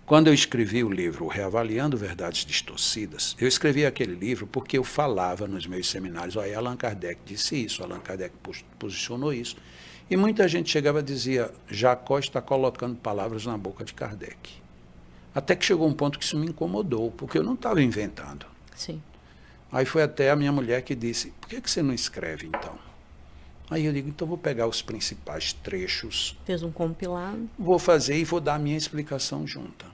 Quando eu escrevi o livro Reavaliando Verdades Distorcidas, eu escrevi aquele livro porque eu falava nos meus seminários, olha, Allan Kardec disse isso, Allan Kardec posicionou isso. E muita gente chegava e dizia, Jacó está colocando palavras na boca de Kardec. Até que chegou um ponto que isso me incomodou, porque eu não estava inventando. Sim. Aí foi até a minha mulher que disse, por que você não escreve então? Aí eu digo, então vou pegar os principais trechos. Fez um compilado. Vou fazer e vou dar a minha explicação junta.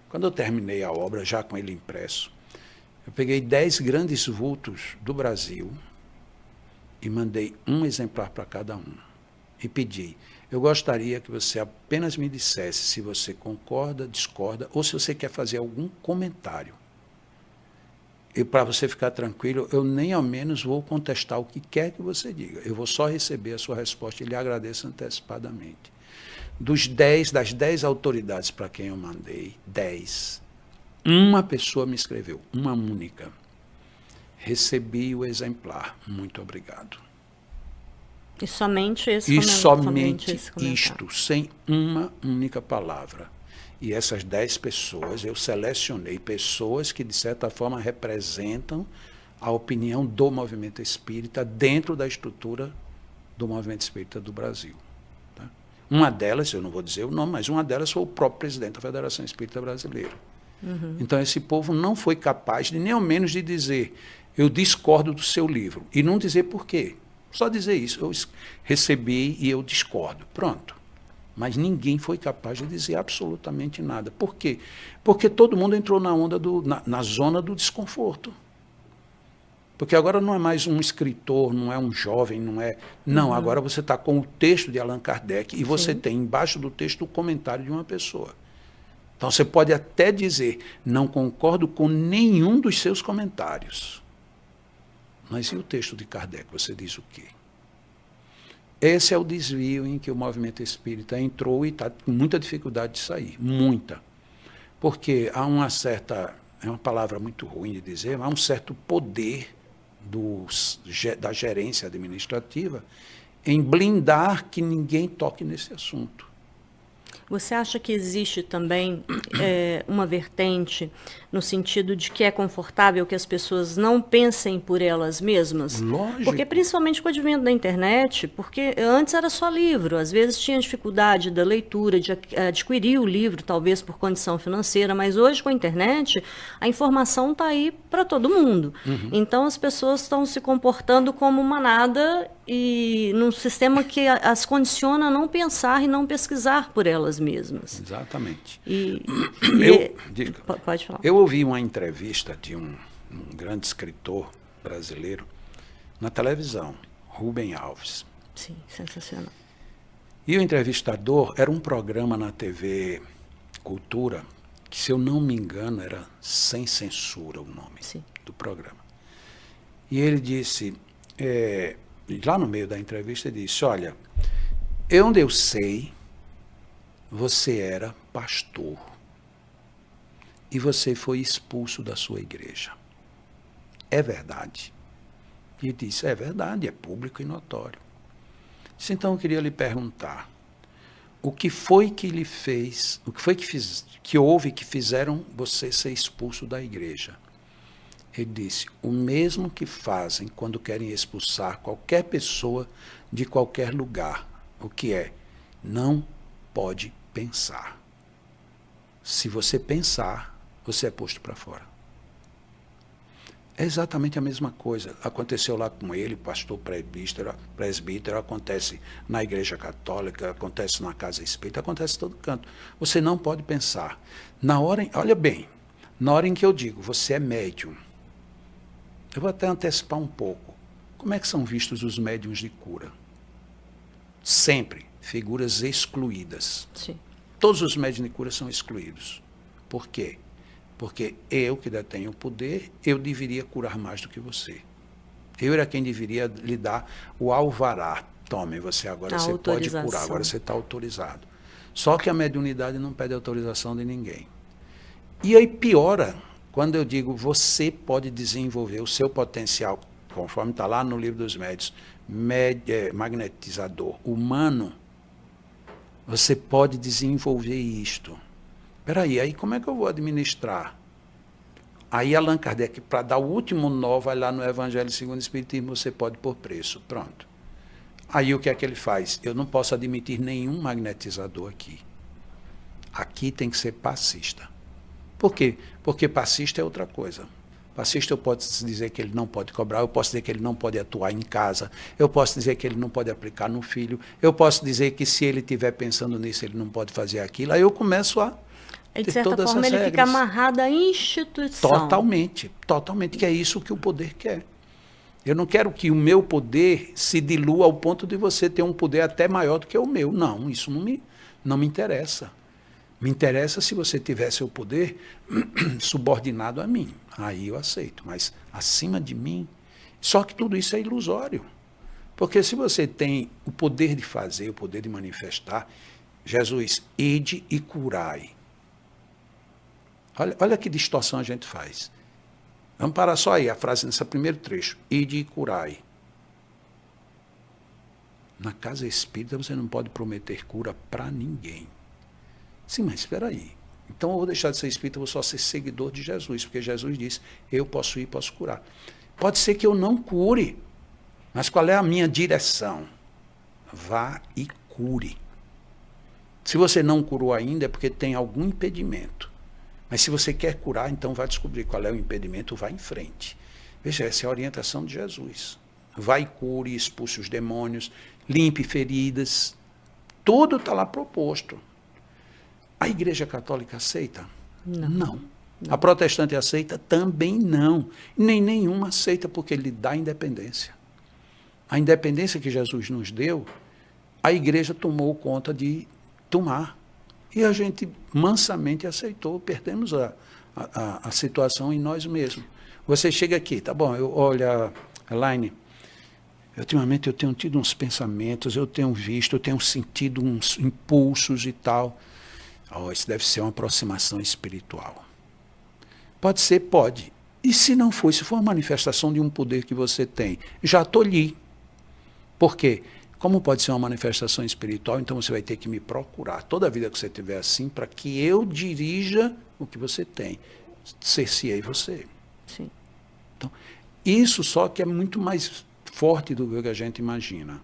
Quando eu terminei a obra, já com ele impresso, eu peguei 10 grandes vultos do Brasil e mandei um exemplar para cada um. E pedi, eu gostaria que você apenas me dissesse se você concorda, discorda, ou se você quer fazer algum comentário. E para você ficar tranquilo, eu nem ao menos vou contestar o que quer que você diga. Eu vou só receber a sua resposta e lhe agradeço antecipadamente. Das 10 autoridades para quem eu mandei, 10, uma pessoa me escreveu, uma única. Recebi o exemplar, muito obrigado. E somente esse E comentário. somente isto, sem uma única palavra. E essas 10 pessoas, eu selecionei pessoas que, de certa forma, representam a opinião do movimento espírita dentro da estrutura do movimento espírita do Brasil. Tá? Uma delas, eu não vou dizer o nome, mas uma delas foi o próprio presidente da Federação Espírita Brasileira. Uhum. Então, esse povo não foi capaz, de nem ao menos, de dizer eu discordo do seu livro. E não dizer por quê. Só dizer isso. Eu recebi e eu discordo. Pronto. Mas ninguém foi capaz de dizer absolutamente nada. Por quê? Porque todo mundo entrou na onda na zona do desconforto. Porque agora não é mais um escritor, não é um jovem, não é... Não, agora você está com o texto de Allan Kardec e você tem embaixo do texto o comentário de uma pessoa. Então você pode até dizer, não concordo com nenhum dos seus comentários. Mas e o texto de Kardec? Você diz o quê? Esse é o desvio em que o movimento espírita entrou e está com muita dificuldade de sair. Muita. Porque há uma certa, é uma palavra muito ruim de dizer, mas há um certo poder da gerência administrativa em blindar que ninguém toque nesse assunto. Você acha que existe também uma vertente no sentido de que é confortável que as pessoas não pensem por elas mesmas? Lógico. Porque principalmente com o advento da internet, porque antes era só livro, às vezes tinha dificuldade da leitura, de adquirir o livro, talvez por condição financeira, mas hoje com a internet a informação está aí para todo mundo. Então as pessoas estão se comportando como manada e num sistema que as condiciona a não pensar e não pesquisar por elas mesmas. Exatamente. Pode falar. Eu ouvi uma entrevista de um grande escritor brasileiro na televisão, Rubem Alves. Sim, sensacional. E o entrevistador era um programa na TV Cultura, que, se eu não me engano, era Sem Censura o nome do programa. E ele disse, lá no meio da entrevista, ele disse, olha, onde eu sei, você era pastor e você foi expulso da sua igreja. É verdade? E ele disse, é verdade, é público e notório. Disse, então eu queria lhe perguntar, o que foi que lhe fez, o que foi que houve que fizeram você ser expulso da igreja? Ele disse, o mesmo que fazem quando querem expulsar qualquer pessoa de qualquer lugar. O que é? Não pode pensar. Se você pensar, você é posto para fora. É exatamente a mesma coisa. Aconteceu lá com ele, pastor presbítero, acontece na igreja católica, acontece na casa espírita, acontece em todo canto. Você não pode pensar. Olha bem, na hora em que eu digo, você é médium, eu vou até antecipar um pouco. Como é que são vistos os médiuns de cura? Sempre figuras excluídas. Sim. Todos os médiuns de cura são excluídos. Por quê? Porque eu, que detenho o poder, eu deveria curar mais do que você. Eu era quem deveria lhe dar o alvará. Tome, você agora você pode curar, agora você está autorizado. Só que a mediunidade não pede autorização de ninguém. E aí piora quando eu digo, você pode desenvolver o seu potencial, conforme está lá no livro dos médiuns, magnetizador humano, você pode desenvolver isto. Espera aí como é que eu vou administrar? Aí Allan Kardec, para dar o último nó, vai lá no Evangelho segundo o Espiritismo, você pode pôr preço. Pronto. Aí o que é que ele faz? Eu não posso admitir nenhum magnetizador aqui. Aqui tem que ser passista. Por quê? Porque passista é outra coisa. Passista eu posso dizer que ele não pode cobrar, eu posso dizer que ele não pode atuar em casa, eu posso dizer que ele não pode aplicar no filho, eu posso dizer que se ele estiver pensando nisso, ele não pode fazer aquilo. Aí eu começo a e de certa forma ele fica amarrado à instituição. Totalmente, totalmente, que é isso que o poder quer. Eu não quero que o meu poder se dilua ao ponto de você ter um poder até maior do que o meu. Não, isso não me interessa. Me interessa se você tiver seu poder subordinado a mim. Aí eu aceito. Mas acima de mim, só que tudo isso é ilusório. Porque se você tem o poder de fazer, o poder de manifestar, Jesus, ide e curai. Olha que distorção a gente faz. Vamos parar só aí, a frase nesse primeiro trecho. Ide e curai. Na casa espírita você não pode prometer cura para ninguém. Sim, mas espera aí. Então eu vou deixar de ser espírita, eu vou só ser seguidor de Jesus, porque Jesus disse, eu posso ir, posso curar. Pode ser que eu não cure, mas qual é a minha direção? Vá e cure. Se você não curou ainda, é porque tem algum impedimento. Mas se você quer curar, então vai descobrir qual é o impedimento, vai em frente. Veja, essa é a orientação de Jesus. Vai e cure, expulse os demônios, limpe feridas. Tudo está lá proposto. A Igreja Católica aceita? Não. A protestante aceita? Também não. Nem nenhuma aceita, porque lhe dá independência. A independência que Jesus nos deu, a Igreja tomou conta de tomar. E a gente mansamente aceitou, perdemos a situação em nós mesmos. Você chega aqui, tá bom, olha, Elaine, ultimamente eu tenho tido uns pensamentos, eu tenho visto, eu tenho sentido uns impulsos e tal. Isso deve ser uma aproximação espiritual. Pode ser, pode. E se não for, se for uma manifestação de um poder que você tem, já tolhi. Por quê? Como pode ser uma manifestação espiritual, então você vai ter que me procurar toda a vida que você tiver assim, para que eu dirija o que você tem. Cerceei você. Sim. Então, isso só que é muito mais forte do que a gente imagina.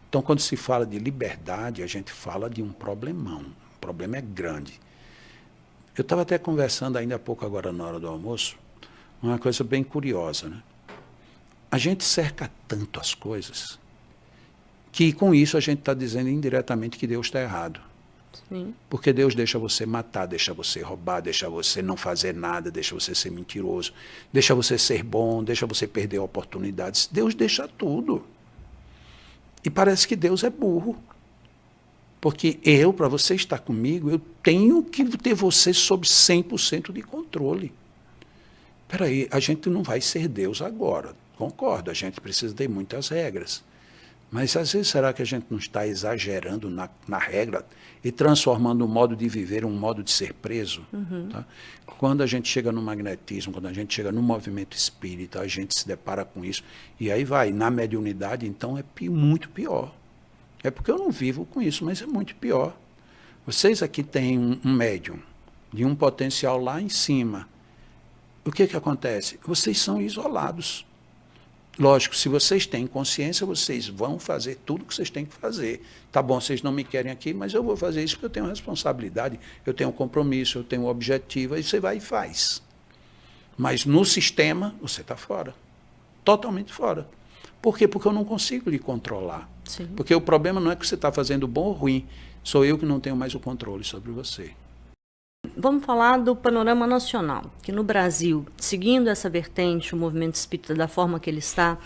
Então, quando se fala de liberdade, a gente fala de um problemão. O problema é grande. Eu estava até conversando ainda há pouco, agora na hora do almoço, uma coisa bem curiosa, né? A gente cerca tanto as coisas que com isso a gente está dizendo indiretamente que Deus está errado. Sim. Porque Deus deixa você matar, deixa você roubar, deixa você não fazer nada, deixa você ser mentiroso, deixa você ser bom, deixa você perder oportunidades. Deus deixa tudo. E parece que Deus é burro. Porque para você estar comigo, eu tenho que ter você sob 100% de controle. Espera aí, a gente não vai ser Deus agora. Concordo, a gente precisa ter muitas regras. Mas às vezes será que a gente não está exagerando na regra e transformando o modo de viver em um modo de ser preso? Uhum. Tá? Quando a gente chega no magnetismo, quando a gente chega no movimento espírita, a gente se depara com isso. E aí vai, na mediunidade, então é muito pior. É porque eu não vivo com isso, mas é muito pior. Vocês aqui têm um médium de um potencial lá em cima. O que acontece? Vocês são isolados. Lógico, se vocês têm consciência, vocês vão fazer tudo o que vocês têm que fazer. Tá bom, vocês não me querem aqui, mas eu vou fazer isso porque eu tenho responsabilidade, eu tenho compromisso, eu tenho objetivo, aí você vai e faz. Mas no sistema, você está fora. Totalmente fora. Por quê? Porque eu não consigo lhe controlar. Sim. Porque o problema não é que você está fazendo bom ou ruim, sou eu que não tenho mais o controle sobre você. Vamos falar do panorama nacional, que no Brasil, seguindo essa vertente, o movimento espírita da forma que ele está,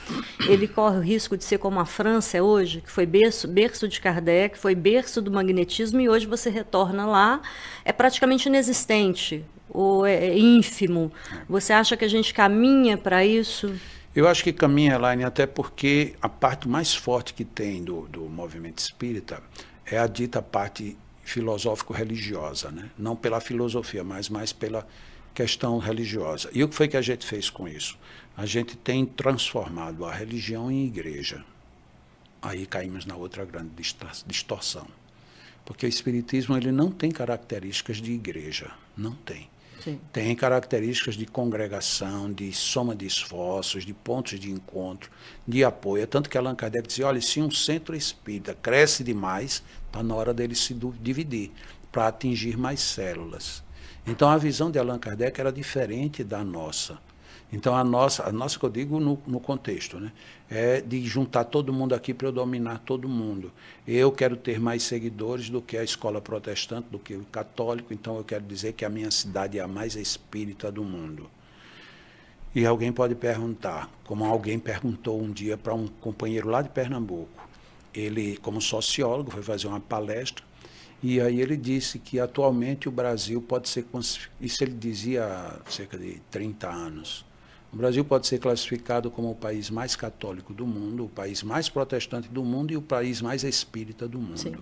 ele corre o risco de ser como a França é hoje, que foi berço de Kardec, foi berço do magnetismo, e hoje você retorna lá, é praticamente inexistente, ou é ínfimo. Você acha que a gente caminha para isso? Eu acho que caminha, Elaine, até porque a parte mais forte que tem do movimento espírita é a dita parte filosófico-religiosa, né? Não pela filosofia, mas mais pela questão religiosa. E o que foi que a gente fez com isso? A gente tem transformado a religião em igreja. Aí caímos na outra grande distorção. Porque o espiritismo ele não tem características de igreja, não tem. Sim. Tem características de congregação, de soma de esforços, de pontos de encontro, de apoio. É tanto que Allan Kardec dizia, olha, se um centro espírita cresce demais, está na hora dele se dividir, para atingir mais células. Então, a visão de Allan Kardec era diferente da nossa. Então, a nossa que eu digo no contexto, né, é de juntar todo mundo aqui para eu dominar todo mundo. Eu quero ter mais seguidores do que a escola protestante, do que o católico, então eu quero dizer que a minha cidade é a mais espírita do mundo. E alguém pode perguntar, como alguém perguntou um dia para um companheiro lá de Pernambuco, ele, como sociólogo, foi fazer uma palestra, e aí ele disse que atualmente o Brasil pode ser, isso ele dizia há cerca de 30 anos, o Brasil pode ser classificado como o país mais católico do mundo, o país mais protestante do mundo e o país mais espírita do mundo. Sim.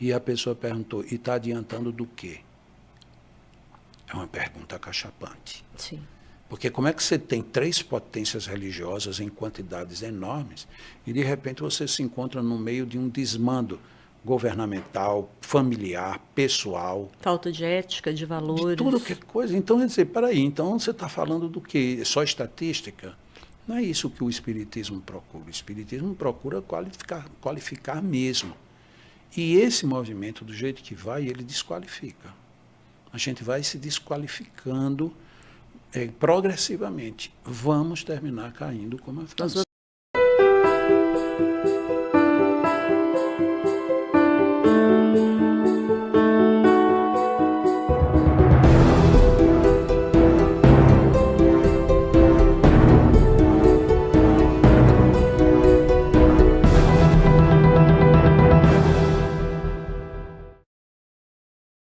E a pessoa perguntou, e está adiantando do quê? É uma pergunta acachapante. Sim. Porque como é que você tem 3 potências religiosas em quantidades enormes e de repente você se encontra no meio de um desmando governamental, familiar, pessoal. Falta de ética, de valores. De tudo que é coisa. Então, quer dizer, peraí, então você está falando do quê? Só estatística? Não é isso que o espiritismo procura. O espiritismo procura qualificar mesmo. E esse movimento, do jeito que vai, ele desqualifica. A gente vai se desqualificando progressivamente. Vamos terminar caindo como a França.